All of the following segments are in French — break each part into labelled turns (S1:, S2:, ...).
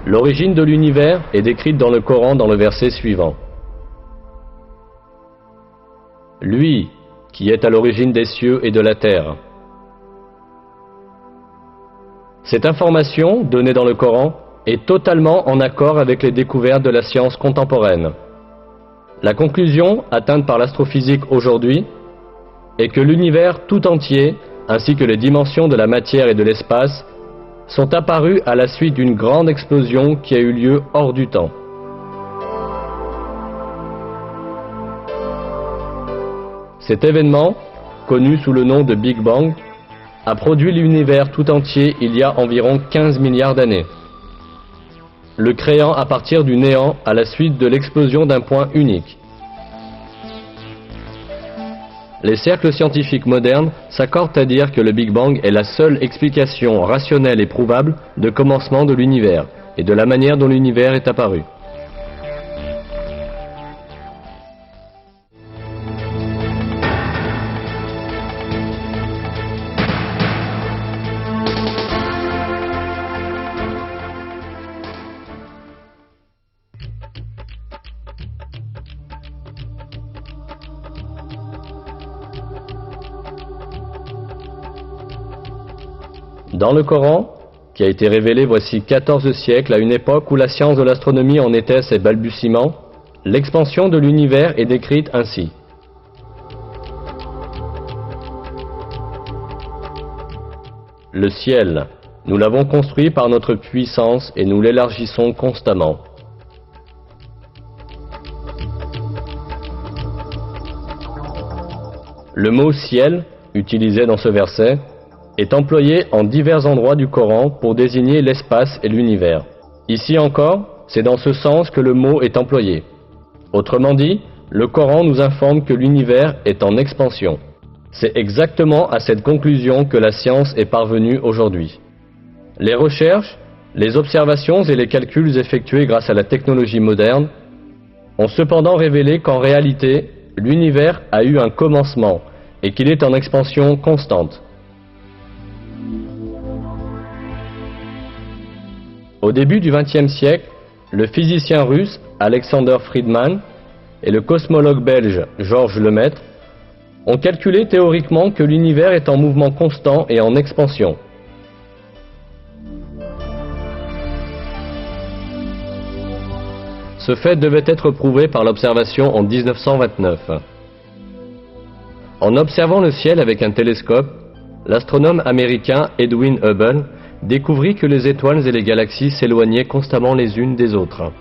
S1: L'origine de l'univers est décrite dans le Coran dans le verset suivant. Lui qui est à l'origine des cieux et de la terre. Cette information, donnée dans le Coran, est totalement en accord avec les découvertes de la science contemporaine. La conclusion, atteinte par l'astrophysique aujourd'hui, est que l'univers tout entier, ainsi que les dimensions de la matière et de l'espace, sont apparus à la suite d'une grande explosion qui a eu lieu hors du temps. Cet événement, connu sous le nom de Big Bang, a produit l'univers tout entier il y a environ 15 milliards d'années, le créant à partir du néant à la suite de l'explosion d'un point unique. Les cercles scientifiques modernes s'accordent à dire que le Big Bang est la seule explication rationnelle et prouvable de commencement de l'univers et de la manière dont l'univers est apparu. Dans le Coran, qui a été révélé voici 14 siècles à une époque où la science de l'astronomie en était à ses balbutiements, l'expansion de l'univers est décrite ainsi. Le ciel, nous l'avons construit par notre puissance et nous l'élargissons constamment. Le mot ciel, utilisé dans ce verset, est employé en divers endroits du Coran pour désigner l'espace et l'univers. Ici encore, c'est dans ce sens que le mot est employé. Autrement dit, le Coran nous informe que l'univers est en expansion. C'est exactement à cette conclusion que la science est parvenue aujourd'hui. Les recherches, les observations et les calculs effectués grâce à la technologie moderne ont cependant révélé qu'en réalité, l'univers a eu un commencement et qu'il est en expansion constante. Au début du XXe siècle, le physicien russe Alexander Friedmann et le cosmologue belge Georges Lemaître ont calculé théoriquement que l'univers est en mouvement constant et en expansion. Ce fait devait être prouvé par l'observation en 1929. En observant le ciel avec un télescope, l'astronome américain Edwin Hubble découvrit que les étoiles et les galaxies s'éloignaient constamment les unes des autres.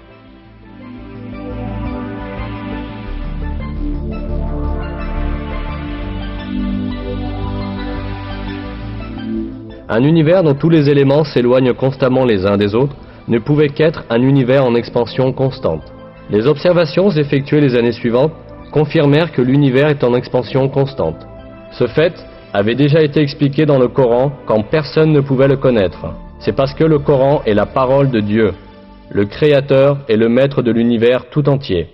S1: Un univers dont tous les éléments s'éloignent constamment les uns des autres ne pouvait qu'être un univers en expansion constante. Les observations effectuées les années suivantes confirmèrent que l'univers est en expansion constante. Ce fait avait déjà été expliqué dans le Coran quand personne ne pouvait le connaître. C'est parce que le Coran est la parole de Dieu, le Créateur et le Maître de l'univers tout entier.